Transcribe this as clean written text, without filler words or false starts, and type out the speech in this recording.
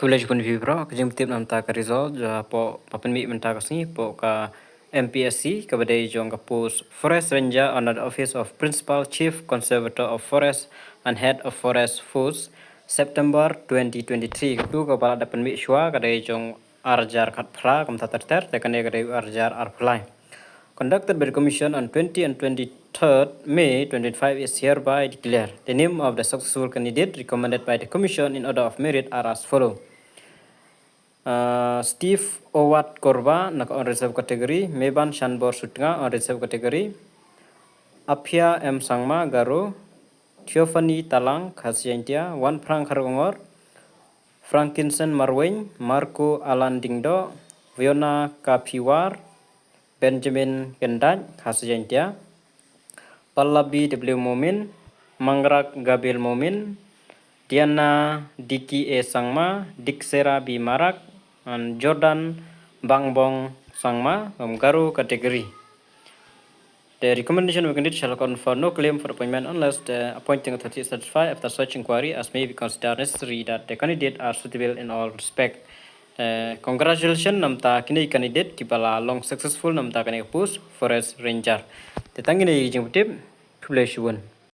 College pun vibro kejeng tip nam ta ka result ja po papen mi menta kasni po ka Mpsc kepada jong ka post Forest Ranger under the Office of Principal Chief Conservator of Forest and Head of Forest Foods September 2023 tu ka bala dapen mi shwa kada jong arjar khat phra kam ta ter te kane kada arjar arphlai conducted by the Commission on 20 and 23rd May 2025 is hereby declared. The name of the successful candidate recommended by the Commission in order of merit are as follow. Steve Owat Korba nak on reserve category, Meban Shanbor Sutnga on reserve category, Apia M Sangma Garo, Theophany Talang Khasiantia, Wan Prang Hargongor, Frankinson Marwing, Marco Alan Dingdo, Viona Kapiwar, Benjamin Kendaj Khasiantia, Pallabi W Momin, Mangrak Gabil Momin, Diana Diki E Sangma, Diksera B Marak, and Jordan Bangbong Sangma from Garu category. The recommendation of candidate shall confer no claim for appointment unless the appointing authority is satisfied after such inquiry as may be considered necessary that the candidate are suitable in all respect. Congratulations namta kini candidate kipala long successful namta kini post Forest Ranger. Tetanggi ni jeng tip publish one.